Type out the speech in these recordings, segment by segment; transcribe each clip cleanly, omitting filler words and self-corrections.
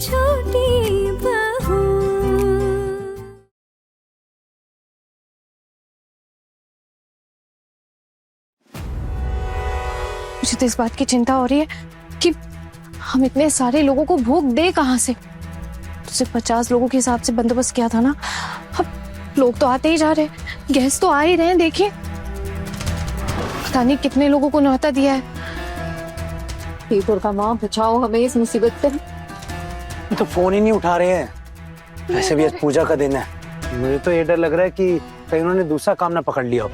छोटी बहू। मुझे तो इस बात की चिंता हो रही है कि हम इतने सारे लोगों को भोग दे कहां से। तो सिर्फ 50 लोगों के हिसाब से बंदोबस्त किया था ना, अब लोग तो आते ही जा रहे हैं, गेस्ट तो आ ही रहे हैं। देखिए पता नहीं कितने लोगों को न्योता दिया है। दुर्गा माँ बचाओ हमें इस मुसीबत से। ये तो फोन ही नहीं उठा रहे हैं। वैसे भी आज पूजा का दिन है, मुझे तो ये डर लग रहा है कि कहीं उन्होंने दूसरा काम ना पकड़ लिया हो।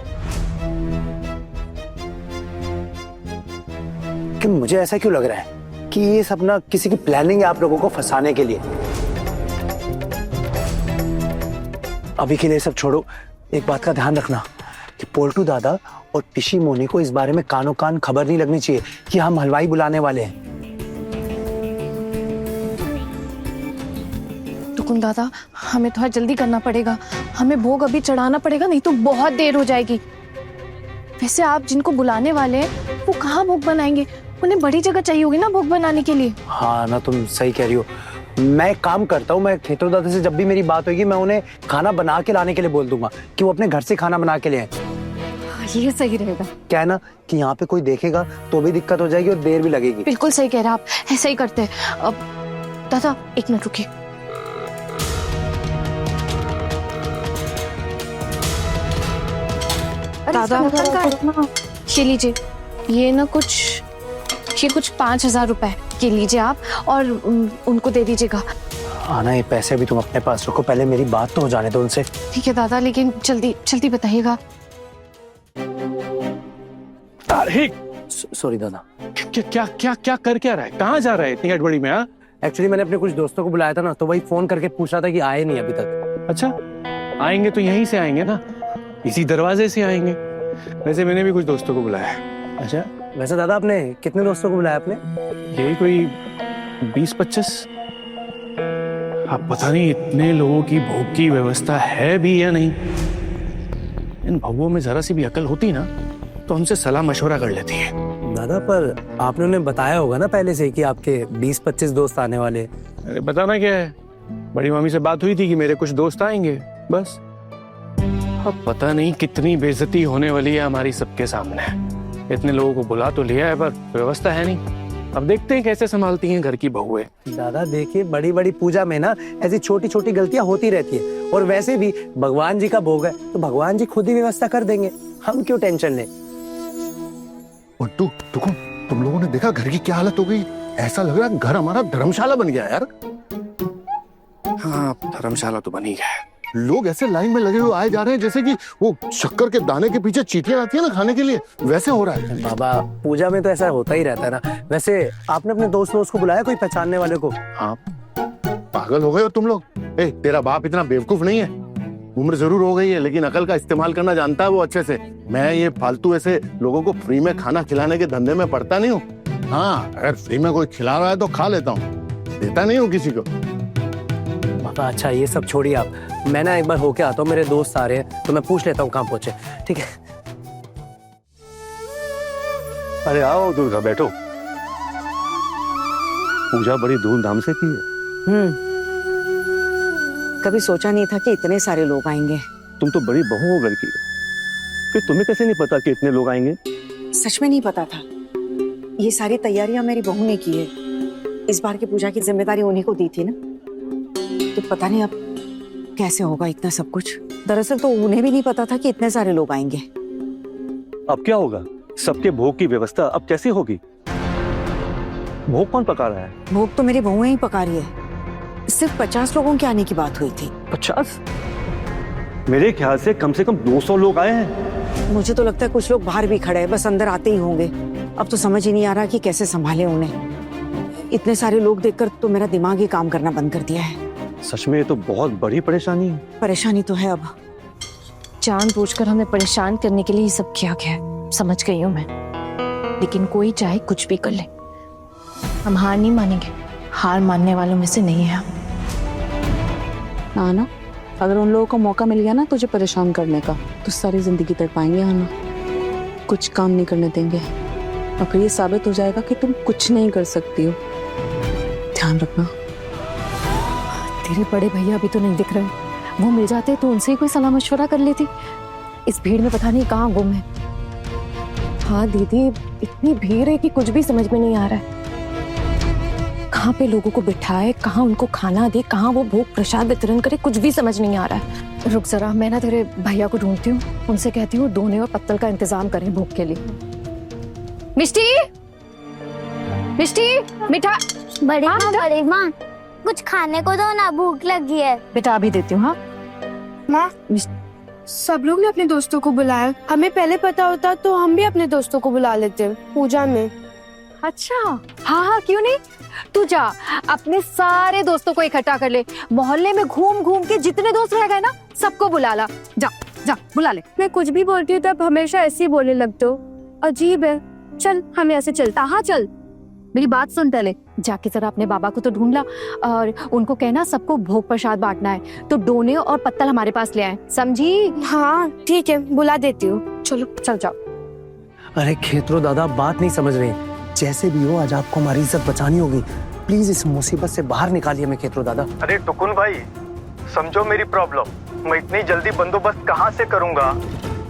कि मुझे ऐसा क्यों लग रहा है कि ये सब ना किसी की प्लानिंग है आप लोगों को फंसाने के लिए। अभी के लिए सब छोड़ो, एक बात का ध्यान रखना कि पोल्टू दादा और पिशी मोनी को इस बारे में कानों कान खबर नहीं लगनी चाहिए कि हम हलवाई बुलाने वाले हैं। टुकुन दादा, हमें थोड़ा जल्दी करना पड़ेगा, हमें भोग अभी चढ़ाना पड़ेगा, नहीं तो बहुत देर हो जाएगी। वैसे आप जिनको बुलाने वाले हैं वो कहाँ भोग बनाएंगे? उन्हें बड़ी जगह चाहिए होगी ना भोग बनाने के लिए। हाँ ना, तुम सही कह रही हो। मैं एक काम करता हूँ, मैं खेतों दादा से जब भी मेरी बात होगी मैं उन्हें खाना बना के लाने के लिए बोल दूंगा कि वो अपने घर से खाना बना के ले आए। ये सही रहेगा। क्या है ना कि यहाँ पे कोई देखेगा तो भी दिक्कत हो जाएगी और देर भी लगेगी। बिल्कुल सही कह रहे हैं आप, ऐसा ही करते हैं। अब दादा एक मिनट रुकिए। दादा ये लीजिए, ये ना कुछ 5,000 रुपए के लीजिए आप, और उनको दे दीजिएगा। आना, ये पैसे भी तुम अपने पास रखो, पहले मेरी बात तो हो जाने दो उनसे। ठीक है दादा, लेकिन जल्दी जल्दी बताइएगा। अरे सॉरी दादा। क्या क्या क्या कर क्या रहा है? कहाँ जा रहा है इतनी हड़बड़ी में? हाँ, एक्चुअली मैंने अपने कुछ दोस्तों को बुलाया था ना, तो वही फोन करके पूछ रहा था कि आए नहीं अभी तक। अच्छा आएंगे तो यहीं से आएंगे ना, इसी दरवाजे से आएंगे। वैसे मैंने भी कुछ दोस्तों को बुलाया है। अच्छा, वैसे दादा आपने कितने दोस्तों को बुलाया आपने? यही कोई 20-25। अब पता नहीं इतने लोगों की भोग की व्यवस्था है भी या नहीं। इन भगवों में जरा सी भी अकल होती ना तो हमसे सलाह मशवरा कर लेती है। दादा पर आपने उन्हें बताया होगा ना पहले से कि आपके 20-25 दोस्त आने वाले। अरे बताना क्या है, बड़ी मामी से बात हुई थी कि मेरे कुछ दोस्त आएंगे, बस। अब पता नहीं कितनी बेइज्जती होने वाली है हमारी सबके सामने। इतने लोगों को बुला तो लिया है पर व्यवस्था है नहीं। अब देखते हैं कैसे संभालती हैं घर की बहुएं। दादा देखिए, बड़ी बड़ी पूजा में ना ऐसी छोटी छोटी गलतियां होती रहती है, और वैसे भी भगवान जी का भोग है तो भगवान जी खुद ही व्यवस्था कर देंगे, हम क्यों टेंशन लें। और तुम लोगों ने देखा घर की क्या हालत हो गई? ऐसा लग रहा है घर हमारा धर्मशाला बन गया यार। हाँ, धर्मशाला तो बनी है। लोग ऐसे लाइन में लगे हुए आए जा रहे हैं जैसे कि वो शक्कर के दाने के पीछे चींटियां आती है ना खाने के लिए, वैसे हो रहा है। बाबा पूजा में तो ऐसा होता ही रहता है ना। वैसे आपने अपने दोस्त को बुलाया कोई पहचानने वाले को? हाँ, पागल हो गए हो तुम लोग। तेरा बाप इतना बेवकूफ नहीं है। उम्र जरूर हो गई है लेकिन अकल का इस्तेमाल करना जानता है वो अच्छे से। मैं ये फालतू ऐसे लोगों को फ्री में खाना खिलाने के धंधे में पड़ता नहीं हूँ। हाँ, अगर फ्री में कोई खिला रहा है तो खा लेता हूँ, देता नहीं हूँ किसी को। बाबा अच्छा ये सब छोड़िए आप, मैं ना एक बार होके आता हूँ, मेरे दोस्त आ रहे हैं तो मैं पूछ लेता हूँ कहाँ पहुंचे। ठीक है? अरे आओ दुर्गा, बैठो। पूजा बड़ी धूमधाम से की है। कभी सोचा नहीं था कि इतने सारे लोग आएंगे। तुम तो बड़ी बहू हो घर की, फिर तुम्हें कैसे नहीं पता कि इतने लोग आएंगे? सच में नहीं पता था। ये सारी तैयारियां मेरी बहू ने की है। इस बार की पूजा की जिम्मेदारी उन्हीं को दी थी ना, तो पता नहीं अब कैसे होगा इतना सब कुछ। दरअसल तो उन्हें भी नहीं पता था कि इतने सारे लोग आएंगे। अब क्या होगा? सबके भोग की व्यवस्था अब कैसे होगी? भोग कौन पका रहा है? भोग तो मेरी बहुएं ही पका रही है। सिर्फ 50 लोगों के आने की बात हुई थी। 50? मेरे ख्याल से कम 200 लोग आए हैं। मुझे तो लगता है कुछ लोग बाहर भी खड़े हैं, बस अंदर आते ही होंगे। अब तो समझ ही नहीं आ रहा कि कैसे संभाले उन्हें। इतने सारे लोग देखकर तो मेरा दिमाग ही काम करना बंद कर दिया है। सच में ये तो बहुत बड़ी परेशानी है। परेशानी तो है। अब जानबूझकर हमें परेशान करने के लिए ये सब किया गया है, समझ गई हूँ मैं। लेकिन कोई चाहे कुछ भी कर ले, हम हार नहीं मानेंगे। हार मानने वालों में से नहीं है हम। ना, अगर उन लोगों को मौका मिल गया ना तुझे परेशान करने का, तो सारी जिंदगी तक पाएंगे आना, कुछ काम नहीं करने देंगे, और फिर ये साबित हो जाएगा कि तुम कुछ नहीं कर सकती हो। ध्यान रखना। तेरे बड़े भैया अभी तो नहीं दिख रहे, वो मिल जाते तो उनसे ही कोई सलाह मशवरा कर लेती। इस भीड़ में पता नहीं कहाँ गुम है। हाँ दीदी, इतनी भीड़ है कि कुछ भी समझ में नहीं आ रहा है। कहाँ पे लोगों को बिठाए, कहाँ उनको खाना दे, कहाँ वो भोग प्रसाद वितरण करे, कुछ भी समझ नहीं आ रहा है। रुक जरा, मैं ना तेरे भैया को ढूंढती हूँ, उनसे कहती हूँ दोने और पत्तल का इंतजाम करें भोग के लिए। मिष्टी, मिष्टी, मिठा बड़ी माँ कुछ खाने को दो ना, भूख लगी है। बेटा अभी देती हूँ। हाँ माँ, सब लोग ने अपने दोस्तों को बुलाया, हमें पहले पता होता तो हम भी अपने दोस्तों को बुला लेते पूजा में। अच्छा, हाँ हाँ क्यों नहीं, तू जा अपने सारे दोस्तों को इकट्ठा कर ले, मोहल्ले में घूम घूम के जितने दोस्त रह गए ना सबको बुला ला। जा जा बुला ले। मैं कुछ भी बोलती हूँ तब हमेशा ऐसे ही बोलने लगते हो, अजीब है। चल हम ऐसे चलता। हाँ चल, मेरी बात सुन पहले, जाके जरा अपने बाबा को तो ढूंढ ला और उनको कहना सबको भोग प्रसाद बांटना है, तो डोने और पत्तल हमारे पास ले आए, समझी? हाँ ठीक है, बुला देती हूँ। चलो चल जाओ। अरे खेतरो दादा, बात नहीं समझ रहे। जैसे भी हो आज आपको हमारी इज्जत बचानी होगी। प्लीज इस मुसीबत से बाहर निकालिए हमें खेतरो दादा। अरे टुकुन भाई, समझो मेरी प्रॉब्लम। मैं इतनी जल्दी बंदोबस्त कहाँ से करूँगा,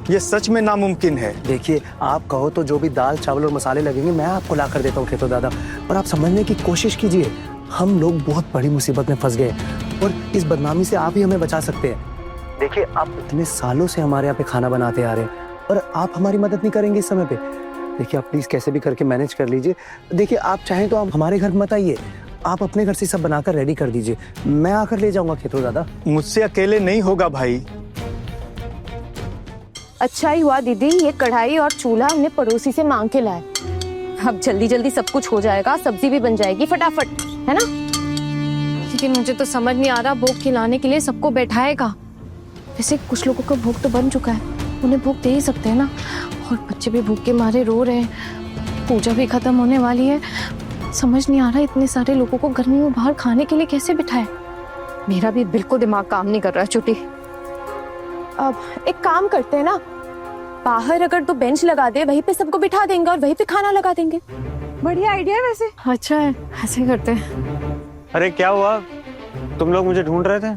ये सच में नामुमकिन है। देखिए, आप कहो तो जो भी दाल चावल और मसाले लगेंगे मैं आपको ला कर देता हूँ खेतरो दादा, पर आप समझने की कोशिश कीजिए। हम लोग बहुत बड़ी मुसीबत में फंस गए और इस बदनामी से आप ही हमें बचा सकते हैं। देखिए, आप इतने सालों से हमारे यहाँ पे खाना बनाते आ रहे हैं और आप हमारी मदद नहीं करेंगे इस समय पे। देखिए, आप प्लीज कैसे भी करके मैनेज कर लीजिए। देखिए, आप चाहें तो आप हमारे घर मत आइए, आप अपने घर से सब बनाकर रेडी कर दीजिए, मैं आकर ले जाऊंगा खेतरो दादा। मुझसे अकेले नहीं होगा भाई। अच्छा ही हुआ दीदी, ये कढ़ाई और चूल्हा हमने पड़ोसी से मांग के लाए। अब जल्दी जल्दी सब कुछ हो जाएगा, सब्जी भी बन जाएगी फटाफट, है ना? लेकिन मुझे तो समझ नहीं आ रहा, भोग खिलाने के लिए सबको बैठाएगा। वैसे कुछ लोगों का भोग तो बन चुका है, उन्हें भोग दे ही सकते हैं ना। और बच्चे भी भूख के मारे रो रहे हैं, पूजा भी खत्म होने वाली है। समझ नहीं आ रहा इतने सारे लोगों को गर्मी में बाहर खाने के लिए कैसे बिठाए। मेरा भी बिल्कुल दिमाग काम नहीं कर रहा है छुट्टी। अब एक काम करते हैं ना, बाहर अगर तो बेंच लगा दे, वहीं पे सबको बिठा देंगे और वहीं पे खाना लगा देंगे। बढ़िया आइडिया है वैसे। अच्छा है, ऐसे करते हैं। अरे क्या हुआ, तुम लोग मुझे ढूंढ रहे थे?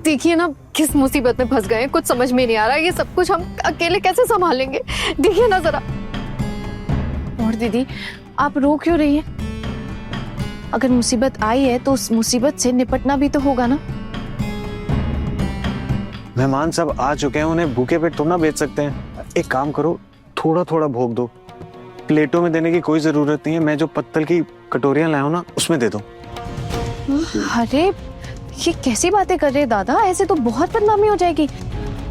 देखिए ना, किस मुसीबत में फंस गए, कुछ समझ में नहीं आ रहा। ये सब कुछ हम अकेले कैसे संभालेंगे, देखिए ना जरा। और दीदी, आप रो क्यों रही हैं? अगर मुसीबत आई है तो उस मुसीबत से निपटना भी तो होगा ना। मेहमान सब आ चुके हैं, उन्हें भूखे पेट थोड़ा ना भेज सकते हैं। एक काम करो, थोड़ा थोड़ा भोग दो, प्लेटों में देने की कोई जरूरत नहीं है। मैं जो पत्तल की कटोरियां लाया हूं ना, उसमें दे दो। अरे ये कैसी बातें कर रहे हैं दादा, ऐसे तो बहुत बदनामी हो जाएगी।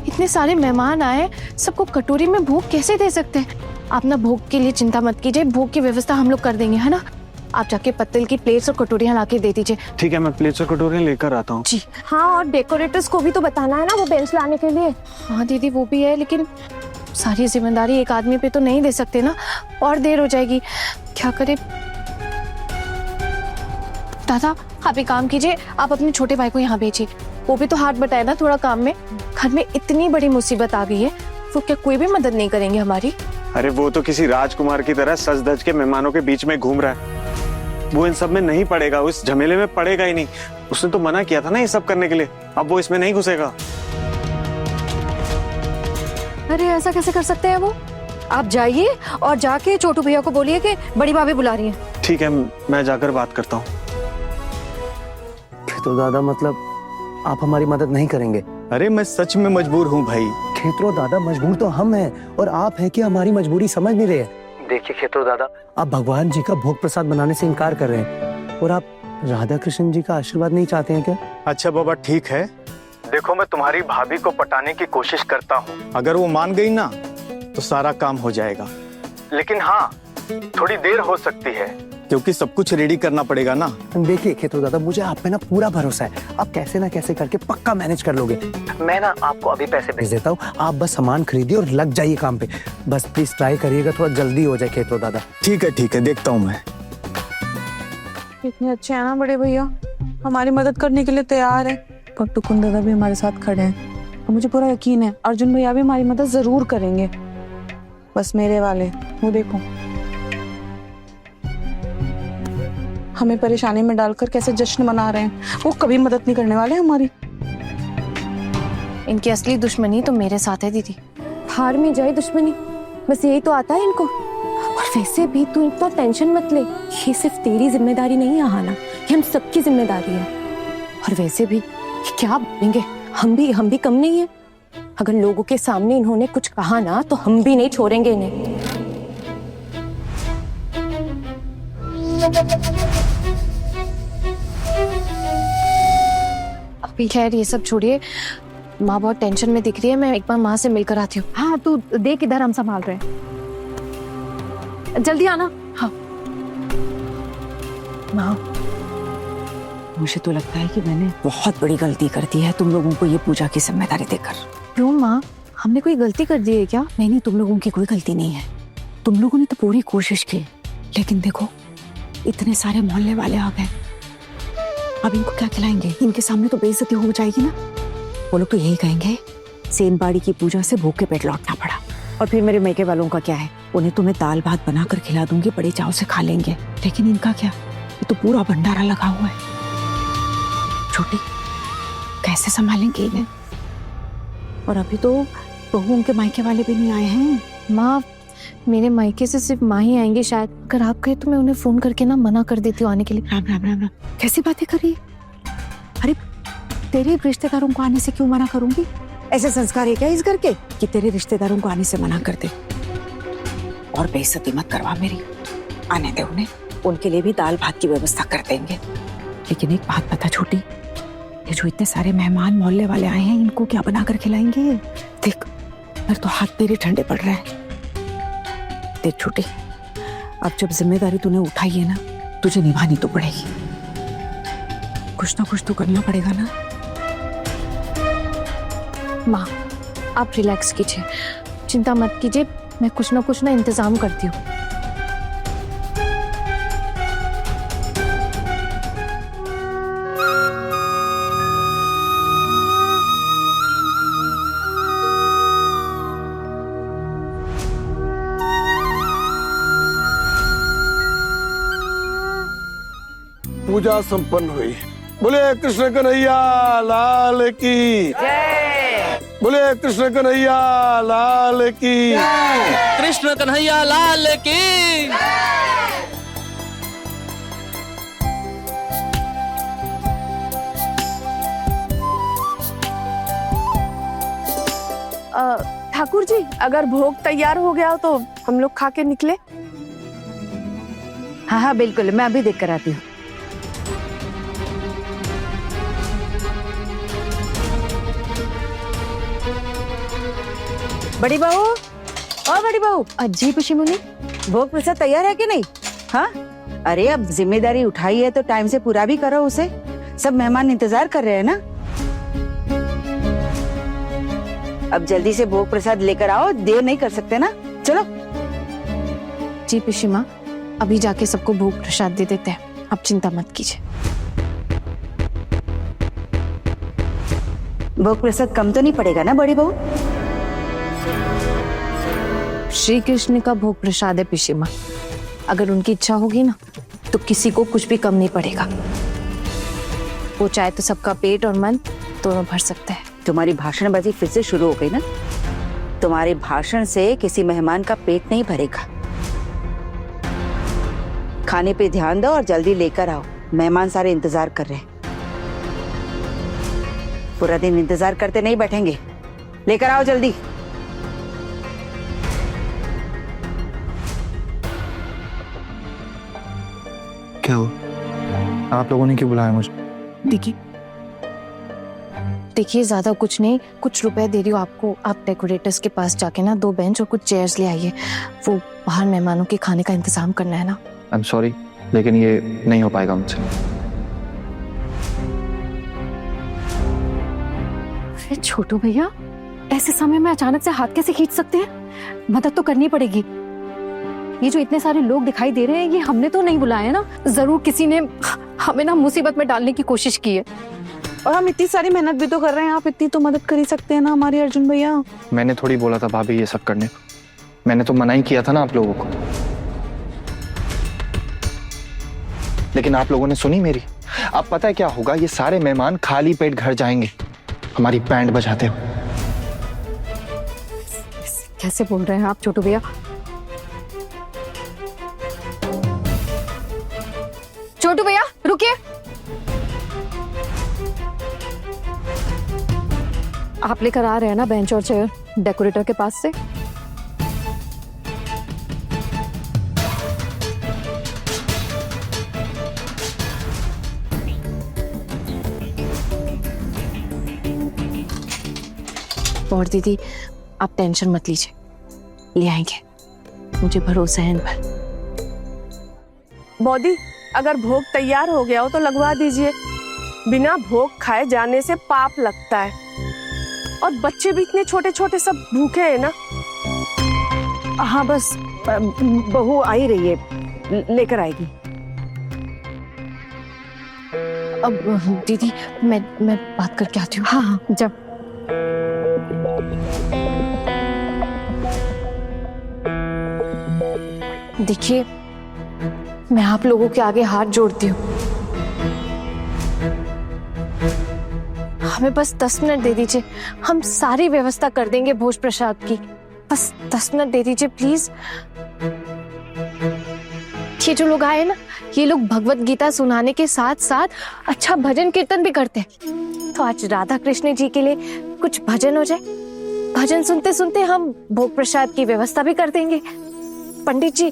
इतने सारे मेहमान आए, सबको कटोरी में भोग कैसे दे सकते हैं? आप ना भोग के लिए चिंता मत कीजिए, भोग की व्यवस्था हम लोग कर देंगे, है ना? आप जाके पत्तल की प्लेट्स और कटोरियां लाके दे दीजिए। ठीक है, मैं प्लेट्स और कटोरियां लेकर आता हूँ। जी हाँ, और डेकोरेटर्स को भी तो बताना है ना वो बेंच लाने के लिए। हाँ दीदी, वो भी है, लेकिन सारी जिम्मेदारी एक आदमी पे तो नहीं दे सकते ना, और देर हो जाएगी। क्या करे दादा, आप एक काम कीजिए, आप अपने छोटे भाई को यहाँ भेजिए, वो भी तो हाथ बटाए ना थोड़ा काम में। घर में इतनी बड़ी मुसीबत आ गई है, वो क्या कोई भी मदद नहीं करेंगे हमारी? अरे वो तो किसी राजकुमार की तरह सज धज के मेहमानों के बीच में घूम रहा है, वो इन सब में नहीं पड़ेगा, उस झमेले में पड़ेगा ही नहीं। उसने तो मना किया था ना ये सब करने के लिए, अब वो इसमें नहीं घुसेगा। अरे ऐसा कैसे कर सकते हैं वो? आप जाइए और जाके छोटू भैया को बोलिए कि बड़ी भाभी बुला रही है। ठीक है, मैं जाकर बात करता हूँ। खेतरो दादा, मतलब आप हमारी मदद नहीं करेंगे? अरे मैं सच में मजबूर हूँ भाई। खेतरो दादा, मजबूर तो हम हैं और आप हैं कि हमारी मजबूरी समझ नहीं रहे हैं। देखिए खेतरो दादा, आप भगवान जी का भोग प्रसाद बनाने से इनकार कर रहे हैं और आप राधा कृष्ण जी का आशीर्वाद नहीं चाहते हैं क्या? अच्छा बाबा, ठीक है, देखो मैं तुम्हारी भाभी को पटाने की कोशिश करता हूँ। अगर वो मान गई ना तो सारा काम हो जाएगा, लेकिन हाँ थोड़ी देर हो सकती है क्योंकि सब कुछ रेडी करना पड़ेगा ना। देखिए खेतरो दादा, मुझे आप पे ना पूरा भरोसा है, आप कैसे ना कैसे करके पक्का मैनेज कर लोगे। मैं ना आपको अभी पैसे भेज देता हूँ, आप बस सामान खरीदिए और लग जाइए काम पे। बस प्लीज ट्राई करिएगा, थोड़ा जल्दी हो जाए खेतरो दादा। ठीक है, देखता हूँ मैं। कितने अच्छे हैं ना बड़े भैया, हमारी मदद करने के लिए तैयार है। और टुकुन दादा भी हमारे साथ खड़े हैं और मुझे पूरा यकीन है अर्जुन भैया भी हमारी मदद जरूर करेंगे। बस मेरे वाले वो देखो। हमें परेशानी में डालकर कैसे जश्न मना रहे हैं। वो कभी मदद नहीं करने वाले हमारी। इनकी असली दुश्मनी तो मेरे साथ है दीदी। हार में जाए दुश्मनी, बस यही तो आता है इनको। और वैसे भी तू इतना टेंशन मत ले, ये सिर्फ तेरी जिम्मेदारी नहीं है आहाना, ये हम सबकी जिम्मेदारी है। और वैसे भी ये क्या बनेंगे, हम भी कम नहीं है। अगर लोगों के सामने इन्होंने कुछ कहा ना तो हम भी नहीं छोड़ेंगे इन्हें। अभी खैर ये सब छोड़िए, माँ बहुत टेंशन में दिख रही है। मैं एक बार माँ से मिलकर आती हूँ। हाँ तू देख, इधर हम संभाल रहे हैं, जल्दी आना। हाँ माँ, मुझे तो लगता है कि मैंने बहुत बड़ी गलती कर दी है तुम लोगों को ये पूजा की जिम्मेदारी देकर। क्यों माँ, हमने कोई गलती कर दी है क्या? नहीं, तुम लोगों की कोई गलती नहीं है। तुम लोगों ने तो पूरी कोशिश की, लेकिन देखो इतने सारे मोहल्ले वाले आ गए, अब इनको क्या खिलाएंगे? इनके सामने तो बेइज्जती हो जाएगी ना। वो लोग तो यही कहेंगे सेनबाड़ी की पूजा से भूखे पेट लौटना पड़ा। और फिर मेरे मैके वालों का क्या है, उन्हें तो मैं दाल भात बनाकर खिला दूंगी, बड़े चाव से खा लेंगे। लेकिन इनका क्या, ये तो पूरा भंडारा लगा हुआ है। छोटी कैसे संभालेंगे इन्हें? और अभी तो बहू उनके मायके वाले भी नहीं आए हैं। माँ, मेरे मायके से सिर्फ माँ ही आएंगे शायद। अगर आप कहे तो मैं उन्हें फोन करके ना मना कर देती हूँ आने के लिए। राम राम राम राम, कैसी बातें कर रही है? अरे तेरे रिश्तेदारों को आने से क्यों मना करूंगी? ऐसे संस्कार है क्या इस घर के कि तेरे रिश्तेदारों को आने से मना कर दे? और बेइज्जती मत करवा मेरी, आने दे उन्हें, उनके लिए भी दाल भात की व्यवस्था कर देंगे। लेकिन एक बात बता छोटी, ये जो इतने सारे मेहमान मोहल्ले वाले आए हैं, इनको क्या बनाकर खिलाएंगे? देख मेरे तो हाथ तेरे ठंडे पड़ रहे हैं। देख छोटी, अब जब जिम्मेदारी तूने उठाई है ना, तुझे निभानी तो पड़ेगी। कुछ ना कुछ तो करना पड़ेगा ना। माँ आप रिलैक्स कीजिए, चिंता मत कीजिए, मैं कुछ ना इंतजाम करती हूँ। पूजा संपन्न हुई। बोले कृष्ण कन्हैया लाल की जय। बोले कृष्ण कन्हैया लाल की जय। कृष्ण कन्हैया लाल की। ठाकुर जी, अगर भोग तैयार हो गया हो तो हम लोग खा के निकले। हाँ हाँ बिल्कुल, मैं अभी देख कर आती हूँ। बड़ी बहू, ओ बड़ी बहू। जी पिशिमुनी, भोग प्रसाद तैयार है कि नहीं? हाँ, अरे अब जिम्मेदारी उठाई है तो टाइम से पूरा भी करो उसे। सब मेहमान इंतजार कर रहे हैं ना। अब जल्दी से भोग प्रसाद लेकर आओ, देर नहीं कर सकते ना। चलो। जी पिशिमा, अभी जाके सबको भोग प्रसाद दे देते हैं, आप चिंता मत कीजिए। भोग प्रसाद कम तो नहीं पड़ेगा ना बड़ी बहू? श्री कृष्ण का भोग प्रसाद है पिशिमा, अगर उनकी इच्छा होगी ना तो किसी को कुछ भी कम नहीं पड़ेगा। वो चाहे तो सबका पेट और मन दोनों भर सकता है। तुम्हारी भाषणबाजी फिर से शुरू हो गई ना। तुम्हारे भाषण से किसी मेहमान का पेट नहीं भरेगा। खाने पे ध्यान दो और जल्दी लेकर आओ, मेहमान सारे इंतजार कर रहे हैं। पूरा दिन इंतजार करते नहीं बैठेंगे, लेकर आओ जल्दी। क्या हुआ? आप लोगों ने क्यों बुलाया मुझे? देखिए ज्यादा कुछ नहीं, कुछ रुपए दे रही हूँ आपको। आप डेकोरेटर्स के पास जाके ना 2 बेंच और कुछ चेयर्स ले आइए, वो बाहर मेहमानों के खाने का इंतजाम करना है ना। आई एम सॉरी, लेकिन ये नहीं हो पाएगा मुझसे। अरे छोटू भैया, ऐसे समय में अचानक से हाथ कैसे खींच सकते हैं? मदद तो करनी पड़ेगी। ये जो इतने सारे लोग दिखाई दे रहे हैं, ये हमने तो नहीं बुलाया ना। जरूर किसी ने हमें ना मुसीबत में डालने की कोशिश की है। और हम इतनी सारी मेहनत भी तो कर रहे हैं, आप इतनी तो मदद कर ही सकते हैं ना हमारे अर्जुन भैया। मैंने थोड़ी बोला था भाभी ये सब करने को, मैंने तो मना ही किया था ना आप लोगों को। लेकिन आप लोगों ने सुनी मेरी। अब पता है क्या होगा, ये सारे मेहमान खाली पेट घर जाएंगे हमारी बैंड बजाते हुए। कैसे बोल रहे हैं आप छोटू भैया? छोटू भैया रुकिए। आप लेकर आ रहे हैं ना बेंच और चेयर डेकोरेटर के पास से? और दीदी आप टेंशन मत लीजिए, ले आएंगे, मुझे भरोसा है इन पर। बॉडी अगर भोग तैयार हो गया हो तो लगवा दीजिए। बिना भोग खाए जाने से पाप लगता है, और बच्चे भी इतने छोटे छोटे सब भूखे हैं ना। हाँ बस बहू आ ही रही है, लेकर आएगी। अब दीदी मैं बात करके आती हूँ। हाँ जब देखिए मैं आप लोगों के आगे हाथ जोड़ती हूँ, हमें बस 10 मिनट दे दीजिए, हम सारी व्यवस्था कर देंगे भोज प्रसाद की। बस 10 मिनट दे दीजिए प्लीज। ये जो लोग आए ना, ये लोग भगवत गीता सुनाने के साथ साथ अच्छा भजन कीर्तन भी करते हैं, तो आज राधा कृष्ण जी के लिए कुछ भजन हो जाए। भजन सुनते सुनते हम भोग प्रसाद की व्यवस्था भी कर देंगे। पंडित जी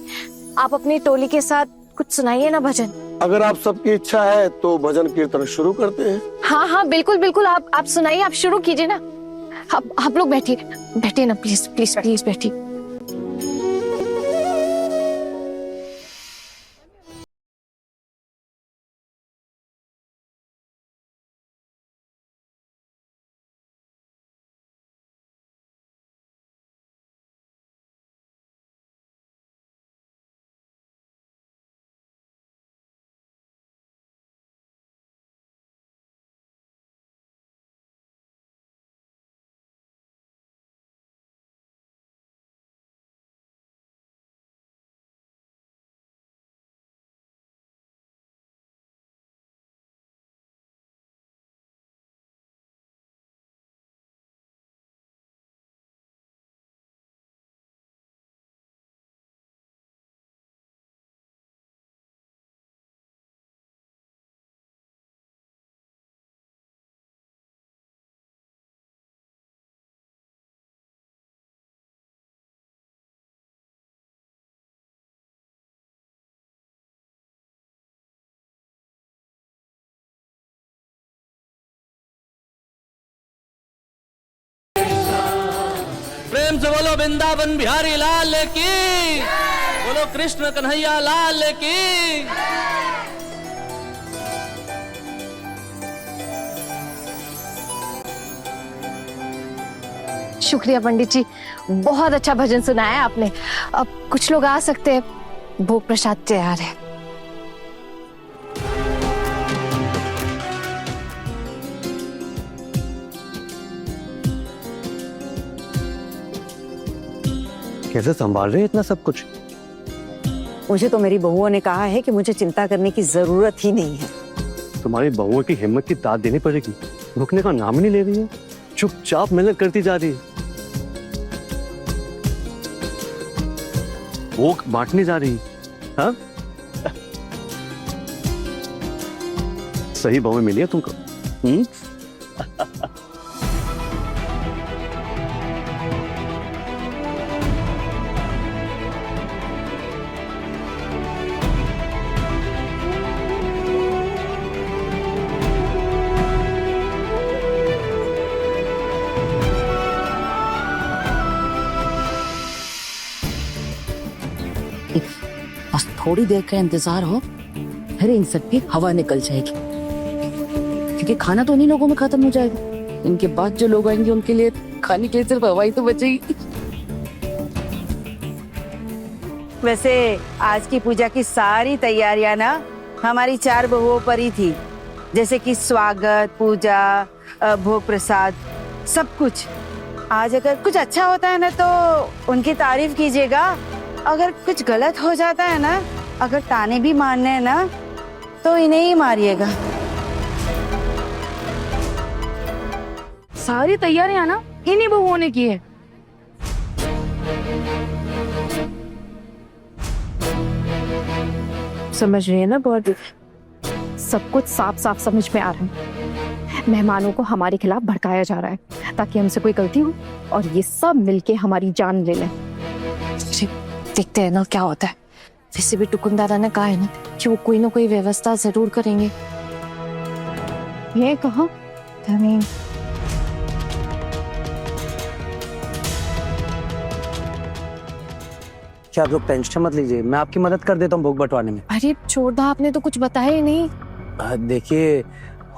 आप अपनी टोली के साथ कुछ सुनाइए ना भजन। अगर आप सबकी इच्छा है तो भजन कीर्तन शुरू करते हैं। हाँ हाँ बिल्कुल बिल्कुल, आप सुनाइए, आप शुरू कीजिए ना। आप लोग बैठिए बैठिए ना, प्लीज प्लीज प्लीज बैठिए। प्रेम से बोलो वृंदावन बिहारी लाल की, बोलो कृष्ण कन्हैया लाल की। शुक्रिया पंडित जी, बहुत अच्छा भजन सुनाया आपने। अब कुछ लोग आ सकते हैं, भोग प्रसाद तैयार है। कैसे संभाल रहे हैं इतना सब कुछ? मुझे तो मेरी बहुओं ने कहा है कि मुझे चिंता करने की जरूरत ही नहीं है। तुम्हारी बहुओं की हिम्मत की दाद देनी पड़ेगी, रुकने का नाम ही नहीं ले रही है, चुपचाप मेहनत करती जा रही है, भोग बांटने जा रही। हाँ सही बहुएं मिली है तुमको। बस थोड़ी देर का इंतजार हो, फिर इन सब की हवा निकल जाएगी, क्योंकि खाना तो उन्हीं लोगों में खत्म हो जाएगा। इनके बाद जो लोग आएंगे उनके लिए खाने के लिए सिर्फ हवा ही तो बचेगी। वैसे आज की पूजा की सारी तैयारियां ना हमारी 4 बहुओं पर ही थी, जैसे कि स्वागत, पूजा, भोग प्रसाद, सब कुछ। आज अगर कुछ अच्छा होता है ना तो उनकी तारीफ कीजिएगा, अगर कुछ गलत हो जाता है ना, अगर ताने भी मारने हैं ना तो इन्हें ही मारिएगा। सारी तैयारियां ना इन्हीं बहुओं ने की है। समझ रही है ना बहुत, सब कुछ साफ साफ समझ में आ रहा है। मेहमानों को हमारे खिलाफ भड़काया जा रहा है ताकि हमसे कोई गलती हो और ये सब मिलके हमारी जान ले लें। देखते हैं ना क्या होता है। वैसे भी टुकुन दादा ने कहा है ना कि वो कोई ना कोई व्यवस्था जरूर करेंगे। ये कहा क्या आप लोग टेंशन मत लीजिए, मैं आपकी मदद कर देता हूँ भोग बंटवाने में। अरे छोड़, आपने तो कुछ बताया ही नहीं। देखिए,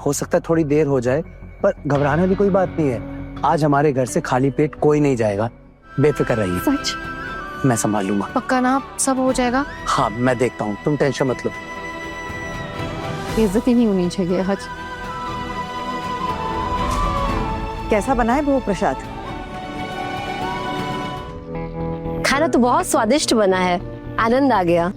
हो सकता है थोड़ी देर हो जाए, पर घबराने वाली कोई बात नहीं है। आज हमारे घर से खाली पेट कोई नहीं जाएगा, बेफिक्र रहिए। सच? मैं संभाल लूंगा। पक्का ना? सब हो जाएगा? हाँ, मैं देखता हूँ, तुम टेंशन मत लो। बेइज्जती नहीं होनी चाहिए। हज कैसा बना है भोग प्रसाद? खाना तो बहुत स्वादिष्ट बना है, आनंद आ गया।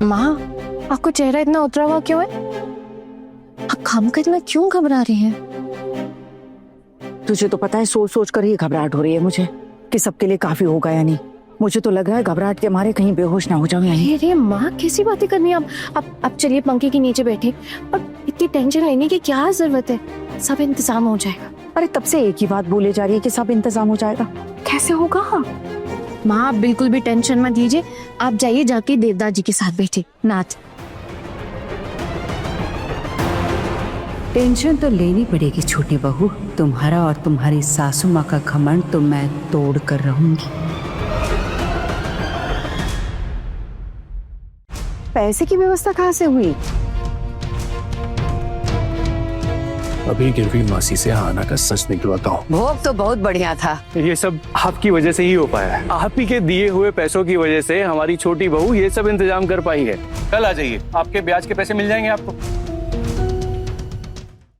माँ, आपको चेहरा इतना उतरा हुआ क्यों है? आप खाम कर इतना क्यों घबरा रही हैं? तुझे तो पता है, सोच सोच कर ही घबराहट हो रही है मुझे कि सबके लिए काफी होगा या नहीं। मुझे तो लग रहा है घबराहट के मारे कहीं बेहोश ना हो जाऊं या नहीं। अरे माँ, कैसी बातें करनी है आप चलिए पंखे के नीचे बैठे और इतनी टेंशन लेने की क्या जरूरत है? सब इंतजाम हो जाएगा। अरे तब से एक ही बात बोले जा रही है कि सब इंतजाम हो जाएगा। कैसे होगा? माँ, आप बिल्कुल भी टेंशन मत लीजिए। आप जाइए, जाके देवदास जी के साथ बैठे। नाथ, टेंशन तो लेनी पड़ेगी छोटी बहू। तुम्हारा और तुम्हारी सासू माँ का घमंड तो मैं तोड़ कर रहूंगी। पैसे की व्यवस्था कहाँ से हुई? अभी गिरवी मासी से आना का सच निकलवाता हूँ। भोग तो बहुत बढ़िया था। ये सब आपकी वजह से ही हो पाया है। आप ही के दिए हुए पैसों की वजह से हमारी छोटी बहू ये सब इंतजाम कर पाई है। कल आ जाइए, आपके ब्याज के पैसे मिल जाएंगे आपको।